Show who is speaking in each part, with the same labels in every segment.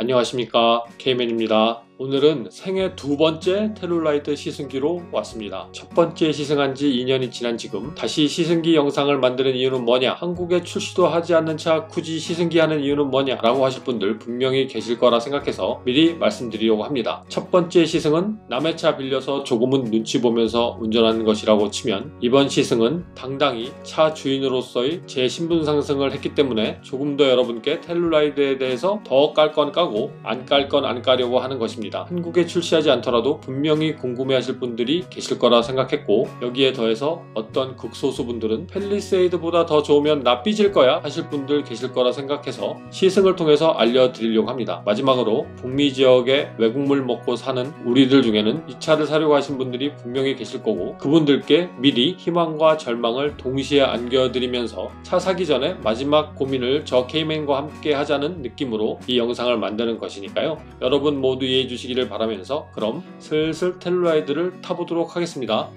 Speaker 1: 안녕하십니까, K맨입니다. 오늘은 생애 두 번째 텔룰라이트 시승기로 왔습니다. 첫 번째 시승한 지 2년이 지난 지금 다시 시승기 영상을 만드는 이유는 뭐냐, 한국에 출시도 하지 않는 차 굳이 시승기 하는 이유는 뭐냐 라고 하실 분들 분명히 계실 거라 생각해서 미리 말씀드리려고 합니다. 첫 번째 시승은 남의 차 빌려서 조금은 눈치 보면서 운전하는 것이라고 치면, 이번 시승은 당당히 차 주인으로서의 제 신분 상승을 했기 때문에 조금 더 여러분께 텔룰라이트에 대해서 더 깔 건 까고 안 깔 건 안 까려고 하는 것입니다. 한국에 출시하지 않더라도 분명히 궁금해하실 분들이 계실 거라 생각했고, 여기에 더해서 어떤 극소수 분들은 팰리세이드보다 더 좋으면 나 삐질 거야 하실 분들 계실 거라 생각해서 시승을 통해서 알려드리려고 합니다. 마지막으로 북미 지역에 외국물 먹고 사는 우리들 중에는 이 차를 사려고 하신 분들이 분명히 계실 거고, 그분들께 미리 희망과 절망을 동시에 안겨드리면서 차 사기 전에 마지막 고민을 저 K맨과 함께 하자는 느낌으로 이 영상을 만드는 것이니까요. 여러분 모두 이해해 주시기를 바라면서 그럼 슬슬 텔룰라이트를 타보도록 하겠습니다.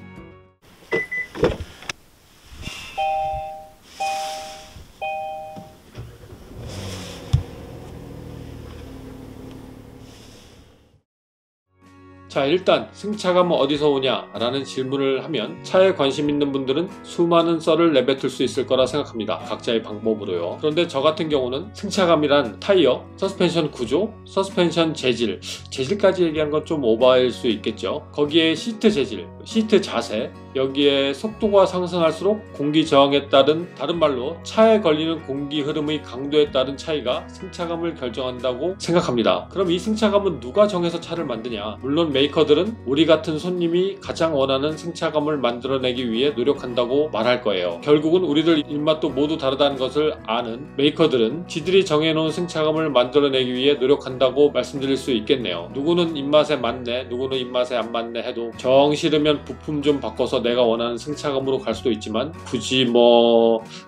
Speaker 1: 자, 일단 승차감은 어디서 오냐 라는 질문을 하면 차에 관심 있는 분들은 수많은 썰을 내뱉을 수 있을 거라 생각합니다. 각자의 방법으로요. 그런데 저 같은 경우는 승차감이란 타이어, 서스펜션 구조, 서스펜션 재질까지 얘기한 건 좀 오버일 수 있겠죠. 거기에 시트 재질, 시트 자세, 여기에 속도가 상승할수록 공기 저항에 따른, 다른 말로 차에 걸리는 공기 흐름의 강도에 따른 차이가 승차감을 결정한다고 생각합니다. 그럼 이 승차감은 누가 정해서 차를 만드냐? 물론 메이커들은 우리 같은 손님이 가장 원하는 승차감을 만들어내기 위해 노력한다고 말할 거예요. 결국은 우리들 입맛도 모두 다르다는 것을 아는 메이커들은 지들이 정해놓은 승차감을 만들어내기 위해 노력한다고 말씀드릴 수 있겠네요. 누구는 입맛에 맞네, 누구는 입맛에 안 맞네 해도 정 싫으면 부품 좀 바꿔서 내가 원하는 승차감으로 갈 수도 있지만 굳이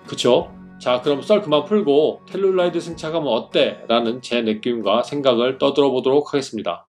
Speaker 1: 그쵸? 자, 그럼 썰 그만 풀고 텔룰라이트 승차감은 어때? 라는 제 느낌과 생각을 떠들어 보도록 하겠습니다.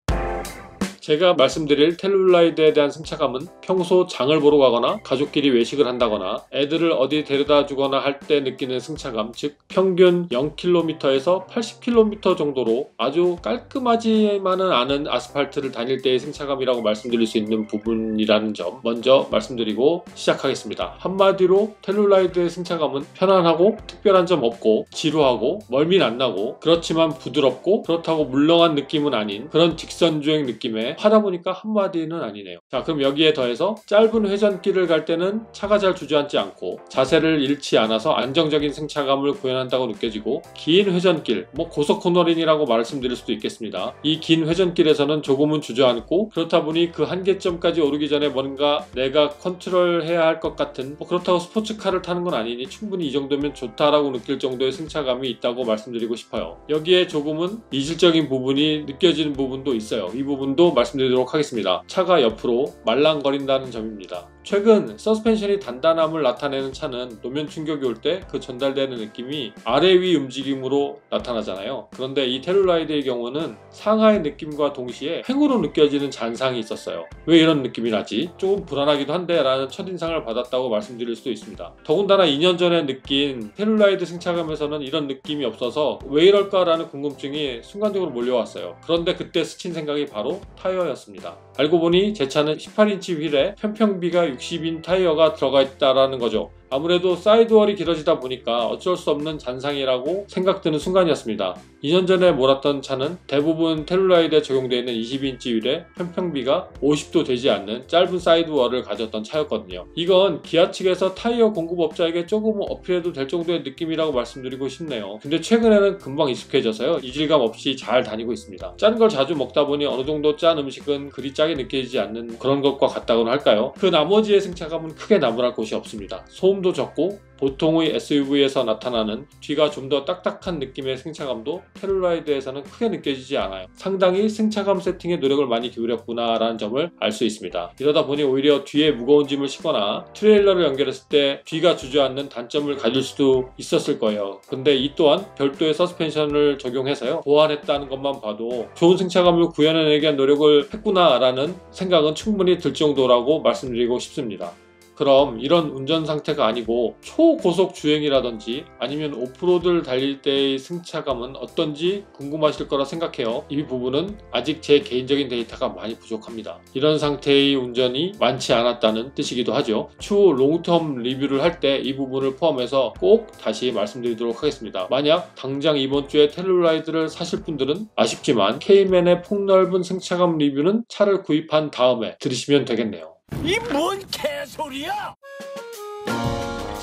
Speaker 1: 제가 말씀드릴 텔룰라이트에 대한 승차감은 평소 장을 보러 가거나 가족끼리 외식을 한다거나 애들을 어디 데려다 주거나 할 때 느끼는 승차감, 즉 평균 0km에서 80km 정도로 아주 깔끔하지만은 않은 아스팔트를 다닐 때의 승차감이라고 말씀드릴 수 있는 부분이라는 점 먼저 말씀드리고 시작하겠습니다. 한마디로 텔룰라이트의 승차감은 편안하고 특별한 점 없고 지루하고 멀미 안 나고, 그렇지만 부드럽고 그렇다고 물렁한 느낌은 아닌 그런 직선주행 느낌의, 하다 보니까 한마디는 아니네요. 자, 그럼 여기에 더해서 짧은 회전길을 갈 때는 차가 잘 주저앉지 않고 자세를 잃지 않아서 안정적인 승차감을 구현한다고 느껴지고, 긴 회전길, 고속 코너링이라고 말씀드릴 수도 있겠습니다. 이 긴 회전길에서는 조금은 주저앉고, 그렇다 보니 그 한계점까지 오르기 전에 뭔가 내가 컨트롤해야 할 것 같은, 그렇다고 스포츠카를 타는 건 아니니 충분히 이 정도면 좋다라고 느낄 정도의 승차감이 있다고 말씀드리고 싶어요. 여기에 조금은 이질적인 부분이 느껴지는 부분도 있어요. 이 부분도 말씀드리도록 하겠습니다. 차가 옆으로 말랑거린다는 점입니다. 최근 서스펜션이 단단함을 나타내는 차는 노면 충격이 올 때 그 전달되는 느낌이 아래 위 움직임으로 나타나잖아요. 그런데 이 텔룰라이트의 경우는 상하의 느낌과 동시에 횡으로 느껴지는 잔상이 있었어요. 왜 이런 느낌이 나지? 조금 불안하기도 한데 라는 첫인상을 받았다고 말씀드릴 수도 있습니다. 더군다나 2년 전에 느낀 텔룰라이트 승차감에서는 이런 느낌이 없어서 왜 이럴까 라는 궁금증이 순간적으로 몰려왔어요. 그런데 그때 스친 생각이 바로 타이어였습니다. 알고 보니 제 차는 18인치 휠에 편평비가 60인 타이어가 들어가 있다라는 거죠. 아무래도 사이드월이 길어지다 보니까 어쩔 수 없는 잔상이라고 생각드는 순간이었습니다. 2년 전에 몰았던 차는 대부분 텔룰라이트에 적용되어 있는 22인치 휠에 편평비가 50도 되지 않는 짧은 사이드월을 가졌던 차였거든요. 이건 기아 측에서 타이어 공급업자에게 조금 어필해도 될 정도의 느낌이라고 말씀드리고 싶네요. 근데 최근에는 금방 익숙해져서요, 이질감 없이 잘 다니고 있습니다. 짠 걸 자주 먹다 보니 어느 정도 짠 음식은 그리 짜게 느껴지지 않는 그런 것과 같다고는 할까요? 그 나머지의 승차감은 크게 나무랄 곳이 없습니다. 소음도 적고 보통의 SUV에서 나타나는 뒤가 좀 더 딱딱한 느낌의 승차감도 텔룰라이트에서는 크게 느껴지지 않아요. 상당히 승차감 세팅에 노력을 많이 기울였구나 라는 점을 알 수 있습니다. 이러다 보니 오히려 뒤에 무거운 짐을 싣거나 트레일러를 연결했을 때 뒤가 주저앉는 단점을 가질 수도 있었을 거예요. 근데 이 또한 별도의 서스펜션을 적용해서요, 보완했다는 것만 봐도 좋은 승차감을 구현해내기 위한 노력을 했구나 라는 생각은 충분히 들 정도라고 말씀드리고 싶습니다. 그럼 이런 운전 상태가 아니고 초고속 주행이라든지 아니면 오프로드를 달릴 때의 승차감은 어떤지 궁금하실 거라 생각해요. 이 부분은 아직 제 개인적인 데이터가 많이 부족합니다. 이런 상태의 운전이 많지 않았다는 뜻이기도 하죠. 추후 롱텀 리뷰를 할 때 이 부분을 포함해서 꼭 다시 말씀드리도록 하겠습니다. 만약 당장 이번 주에 텔루라이드를 사실 분들은 아쉽지만 K맨의 폭넓은 승차감 리뷰는 차를 구입한 다음에 들으시면 되겠네요.
Speaker 2: 이 뭔 개소리야!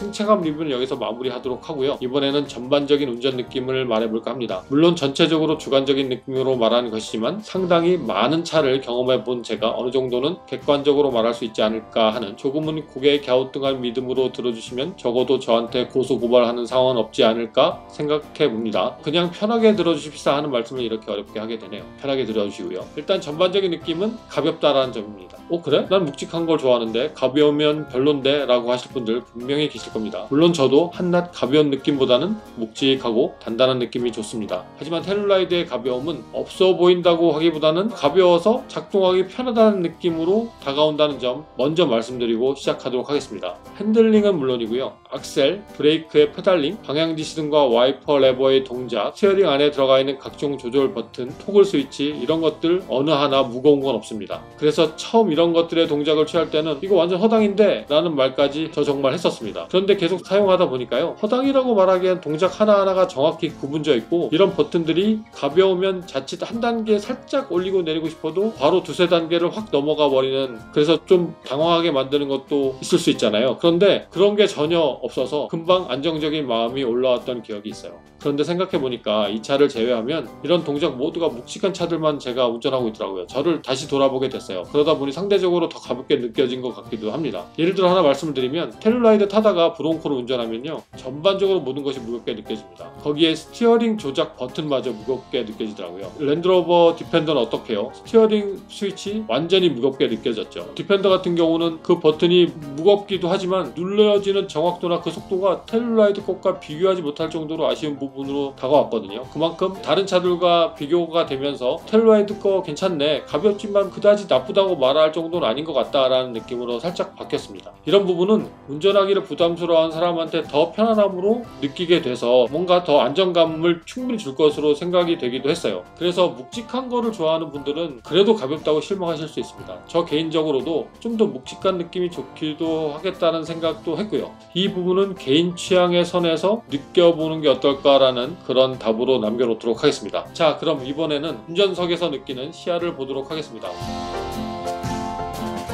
Speaker 1: 승차감 리뷰는 여기서 마무리하도록 하고요. 이번에는 전반적인 운전 느낌을 말해볼까 합니다. 물론 전체적으로 주관적인 느낌으로 말하는 것이지만 상당히 많은 차를 경험해본 제가 어느 정도는 객관적으로 말할 수 있지 않을까 하는 조금은 고개 갸우뚱한 믿음으로 들어주시면 적어도 저한테 고소고발하는 상황은 없지 않을까 생각해봅니다. 그냥 편하게 들어주십사 하는 말씀을 이렇게 어렵게 하게 되네요. 편하게 들어주시고요. 일단 전반적인 느낌은 가볍다라는 점입니다. 그래? 난 묵직한 걸 좋아하는데 가벼우면 별론데 라고 하실 분들 분명히 계실 겁니다. 물론 저도 한낱 가벼운 느낌보다는 묵직하고 단단한 느낌이 좋습니다. 하지만 텔루라이드의 가벼움은 없어 보인다고 하기보다는 가벼워서 작동하기 편하다는 느낌으로 다가온다는 점 먼저 말씀드리고 시작하도록 하겠습니다. 핸들링은 물론이고요. 악셀, 브레이크의 페달링, 방향지 시등과 와이퍼 레버의 동작, 스티어링 안에 들어가 있는 각종 조절 버튼, 토글 스위치 이런 것들 어느 하나 무거운 건 없습니다. 그래서 처음 이런 것들의 동작을 취할 때는 이거 완전 허당인데 라는 말까지 저 정말 했었습니다. 그런데 계속 사용하다 보니까요, 허당이라고 말하기엔 동작 하나하나가 정확히 구분되어 있고 이런 버튼들이 가벼우면 자칫 한 단계 살짝 올리고 내리고 싶어도 바로 두세 단계를 확 넘어가 버리는, 그래서 좀 당황하게 만드는 것도 있을 수 있잖아요. 그런데 그런 게 전혀 없어서 금방 안정적인 마음이 올라왔던 기억이 있어요. 그런데 생각해보니까 이 차를 제외하면 이런 동작 모두가 묵직한 차들만 제가 운전하고 있더라고요. 저를 다시 돌아보게 됐어요. 그러다 보니 상대적으로 더 가볍게 느껴진 것 같기도 합니다. 예를 들어 하나 말씀을 드리면 텔루라이드 타다가 브롱코를 운전하면요, 전반적으로 모든 것이 무겁게 느껴집니다. 거기에 스티어링 조작 버튼마저 무겁게 느껴지더라고요. 랜드로버 디펜더는 어떻게요? 스티어링 스위치 완전히 무겁게 느껴졌죠. 디펜더 같은 경우는 그 버튼이 무겁기도 하지만 눌러지는 정확도나 그 속도가 텔루라이드 것과 비교하지 못할 정도로 아쉬운 부분으로 다가왔거든요. 그만큼 다른 차들과 비교가 되면서 텔루라이드 거 괜찮네, 가볍지만 그다지 나쁘다고 말할 정도는 아닌 것 같다라는 느낌으로 살짝 바뀌었습니다. 이런 부분은 운전하기를 부담스러워하는 사람한테 더 편안함으로 느끼게 돼서 뭔가 더 안정감을 충분히 줄 것으로 생각이 되기도 했어요. 그래서 묵직한 거를 좋아하는 분들은 그래도 가볍다고 실망하실 수 있습니다. 저 개인적으로도 좀 더 묵직한 느낌이 좋기도 하겠다는 생각도 했고요. 이 부분은 개인 취향의 선에서 느껴보는 게 어떨까라는 그런 답으로 남겨놓도록 하겠습니다. 자, 그럼 이번에는 운전석에서 느끼는 시야를 보도록 하겠습니다.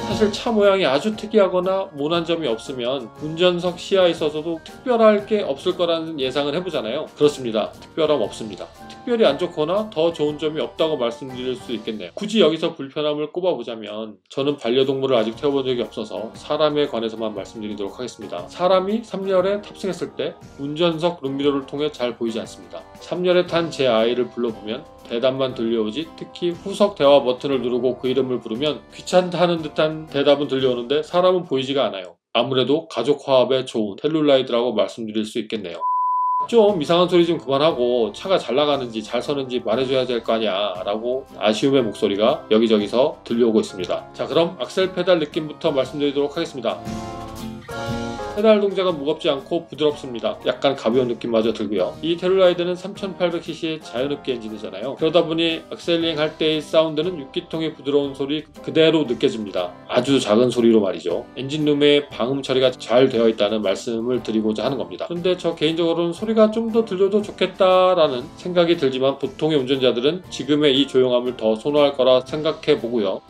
Speaker 1: 사실 차 모양이 아주 특이하거나 모난 점이 없으면 운전석 시야에 있어서도 특별할 게 없을 거라는 예상을 해보잖아요. 그렇습니다. 특별함 없습니다. 특별히 안 좋거나 더 좋은 점이 없다고 말씀드릴 수 있겠네요. 굳이 여기서 불편함을 꼽아보자면 저는 반려동물을 아직 태워본 적이 없어서 사람에 관해서만 말씀드리도록 하겠습니다. 사람이 3열에 탑승했을 때 운전석 룸미러를 통해 잘 보이지 않습니다. 3열에 탄 제 아이를 불러보면 대답만 들려오지, 특히 후석 대화 버튼을 누르고 그 이름을 부르면 귀찮다는 듯한 대답은 들려오는데 사람은 보이지가 않아요. 아무래도 가족 화합에 좋은 텔루라이드라고 말씀드릴 수 있겠네요. 좀 이상한 소리 좀 그만하고 차가 잘 나가는지 잘 서는지 말해줘야 될 거 아니야 라고 아쉬움의 목소리가 여기저기서 들려오고 있습니다. 자, 그럼 악셀 페달 느낌부터 말씀드리도록 하겠습니다. 페달 동작은 무겁지 않고 부드럽습니다. 약간 가벼운 느낌마저 들고요. 이 텔루라이드는 3800cc의 자연흡기 엔진이잖아요. 그러다 보니 악셀링 할 때의 사운드는 6기통의 부드러운 소리 그대로 느껴집니다. 아주 작은 소리로 말이죠. 엔진룸에 방음 처리가 잘 되어 있다는 말씀을 드리고자 하는 겁니다. 그런데 저 개인적으로는 소리가 좀 더 들려도 좋겠다라는 생각이 들지만 보통의 운전자들은 지금의 이 조용함을 더 선호할 거라 생각해 보고요.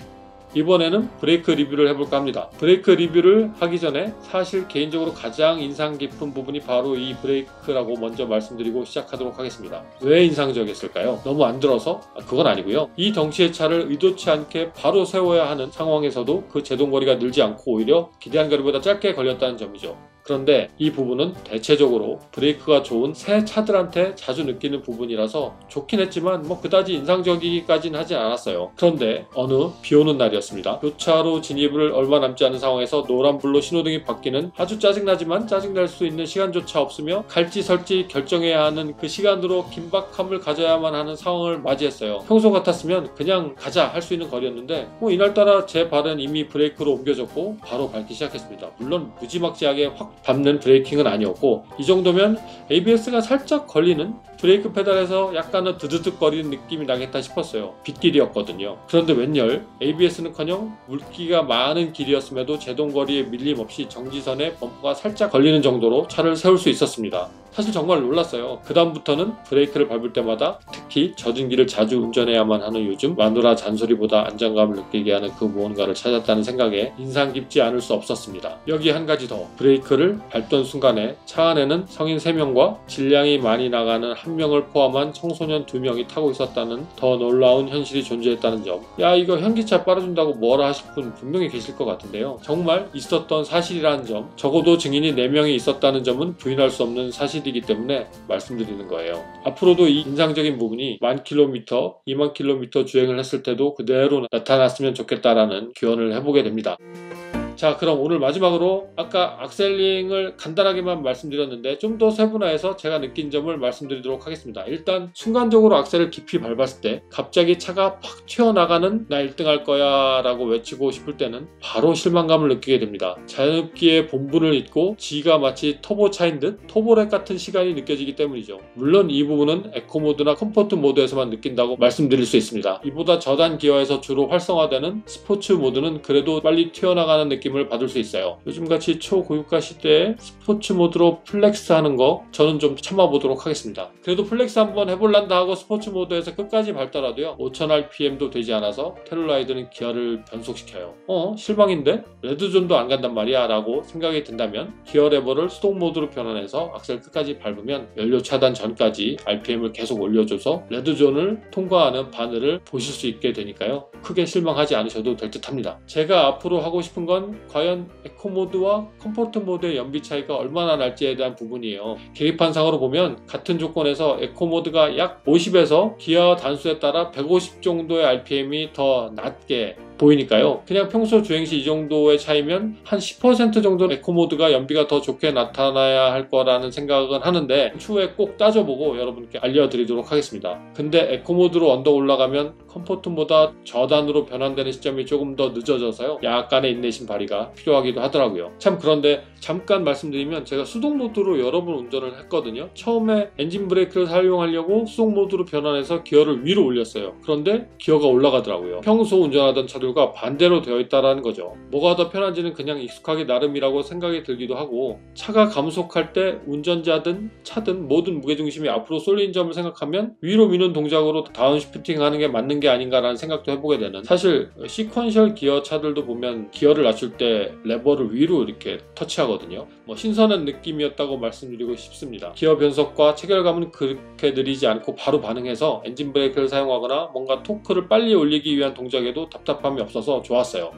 Speaker 1: 이번에는 브레이크 리뷰를 해볼까 합니다. 브레이크 리뷰를 하기 전에 사실 개인적으로 가장 인상 깊은 부분이 바로 이 브레이크라고 먼저 말씀드리고 시작하도록 하겠습니다. 왜 인상적이었을까요? 너무 안 들어서? 그건 아니고요. 이 덩치의 차를 의도치 않게 바로 세워야 하는 상황에서도 그 제동거리가 늘지 않고 오히려 기대한 거리보다 짧게 걸렸다는 점이죠. 그런데 이 부분은 대체적으로 브레이크가 좋은 새 차들한테 자주 느끼는 부분이라서 좋긴 했지만 뭐 그다지 인상적이기까지는 하진 않았어요. 그런데 어느 비오는 날이었습니다. 교차로 진입을 얼마 남지 않은 상황에서 노란불로 신호등이 바뀌는 아주 짜증나지만 짜증날 수 있는 시간조차 없으며 갈지 설지 결정해야 하는 그 시간으로 긴박함을 가져야만 하는 상황을 맞이했어요. 평소 같았으면 그냥 가자 할 수 있는 거리였는데 뭐 이날따라 제 발은 이미 브레이크로 옮겨졌고 바로 밟기 시작했습니다. 물론 무지막지하게 확 밟는 브레이킹은 아니었고 이 정도면 ABS가 살짝 걸리는 브레이크 페달에서 약간은 드드득 거리는 느낌이 나겠다 싶었어요. 빗길이었거든요. 그런데 웬열 ABS는커녕 물기가 많은 길이었음에도 제동거리에 밀림 없이 정지선에 범퍼가 살짝 걸리는 정도로 차를 세울 수 있었습니다. 사실 정말 놀랐어요. 그 다음부터는 브레이크를 밟을 때마다 특히 젖은 길을 자주 운전해야만 하는 요즘 마누라 잔소리보다 안정감을 느끼게 하는 그 무언가를 찾았다는 생각에 인상 깊지 않을 수 없었습니다. 여기 한 가지 더, 브레이크를 밟던 순간에 차 안에는 성인 3명과 질량이 많이 나가는 1명을 포함한 청소년 2명이 타고 있었다는 더 놀라운 현실이 존재했다는 점. 야, 이거 현기차 빨아준다고 뭐라 하실 분 분명히 계실 것 같은데요. 정말 있었던 사실이라는 점, 적어도 증인이 4명이 있었다는 점은 부인할 수 없는 사실이기 때문에 말씀드리는 거예요. 앞으로도 이 인상적인 부분이 10,000km, 20,000km 주행을 했을 때도 그대로 나타났으면 좋겠다라는 기원을 해보게 됩니다. 자, 그럼 오늘 마지막으로 아까 악셀링을 간단하게만 말씀드렸는데 좀 더 세분화해서 제가 느낀 점을 말씀드리도록 하겠습니다. 일단 순간적으로 악셀을 깊이 밟았을 때 갑자기 차가 팍 튀어나가는 나 1등 할 거야 라고 외치고 싶을 때는 바로 실망감을 느끼게 됩니다. 자연흡기의 본분을 잊고 G가 마치 터보차인 듯 터보렉 같은 시간이 느껴지기 때문이죠. 물론 이 부분은 에코모드나 컴포트 모드에서만 느낀다고 말씀드릴 수 있습니다. 이보다 저단 기어에서 주로 활성화되는 스포츠 모드는 그래도 빨리 튀어나가는 느낌을 받을 수 있어요. 요즘같이 초고유가 시대에 스포츠 모드로 플렉스 하는 거 저는 좀 참아보도록 하겠습니다. 그래도 플렉스 한번 해볼란다 하고 스포츠 모드에서 끝까지 밟더라도요 5000rpm도 되지 않아서 텔룰라이드는 기어를 변속시켜요. 실망인데? 레드존도 안 간단 말이야 라고 생각이 든다면 기어 레버를 수동 모드로 변환해서 악셀 끝까지 밟으면 연료 차단 전까지 RPM을 계속 올려줘서 레드존을 통과하는 바늘을 보실 수 있게 되니까요 크게 실망하지 않으셔도 될 듯 합니다. 제가 앞으로 하고 싶은 건 과연 에코모드와 컴포트 모드의 연비 차이가 얼마나 날지에 대한 부분이에요. 계기판상으로 보면 같은 조건에서 에코모드가 약 50에서 기어 단수에 따라 150 정도의 RPM이 더 낮게 보이니까요. 그냥 평소 주행시 이 정도의 차이면 한 10% 정도 에코모드가 연비가 더 좋게 나타나야 할 거라는 생각은 하는데 추후에 꼭 따져보고 여러분께 알려드리도록 하겠습니다. 근데 에코모드로 언덕 올라가면 컴포트보다 저단으로 변환되는 시점이 조금 더 늦어져서요. 약간의 인내심 발휘가 필요하기도 하더라고요. 참 그런데 잠깐 말씀드리면 제가 수동 모드로 여러 번 운전을 했거든요. 처음에 엔진 브레이크를 사용하려고 수동 모드로 변환해서 기어를 위로 올렸어요. 그런데 기어가 올라가더라고요. 평소 운전하던 차들 과 반대로 되어 있다는 거죠. 뭐가 더 편한지는 그냥 익숙하기 나름이라고 생각이 들기도 하고 차가 감속할 때 운전자든 차든 모든 무게중심이 앞으로 쏠린 점을 생각하면 위로 미는 동작으로 다운시프팅 하는 게 맞는 게 아닌가라는 생각도 해보게 되는 사실 시퀀셜 기어 차들도 보면 기어를 낮출 때 레버를 위로 이렇게 터치하거든요. 뭐 신선한 느낌이었다고 말씀드리고 싶습니다. 기어 변속과 체결감은 그렇게 느리지 않고 바로 반응해서 엔진 브레이크를 사용하거나 뭔가 토크를 빨리 올리기 위한 동작에도 답답함이 없어서 좋았어요.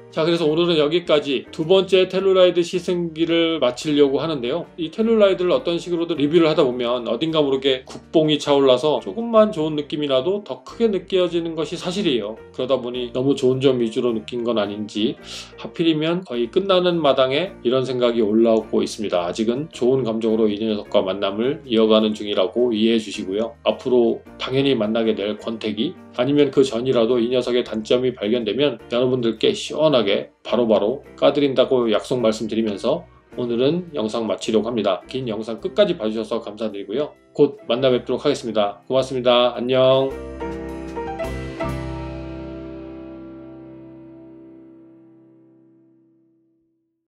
Speaker 1: 자, 그래서 오늘은 여기까지 두 번째 텔룰라이드 시승기를 마치려고 하는데요. 이 텔룰라이드를 어떤 식으로든 리뷰를 하다 보면 어딘가 모르게 국뽕이 차올라서 조금만 좋은 느낌이 나도 더 크게 느껴지는 것이 사실이에요. 그러다 보니 너무 좋은 점 위주로 느낀 건 아닌지 하필이면 거의 끝나는 마당에 이런 생각이 올라오고 있습니다. 아직은 좋은 감정으로 이 녀석과 만남을 이어가는 중이라고 이해해 주시고요. 앞으로 당연히 만나게 될 권태기 아니면 그 전이라도 이 녀석의 단점이 발견되면 여러분들께 시원하게 바로바로 까드린다고 약속 말씀드리면서 오늘은 영상 마치려고 합니다. 긴 영상 끝까지 봐주셔서 감사드리고요. 곧 만나 뵙도록 하겠습니다. 고맙습니다. 안녕.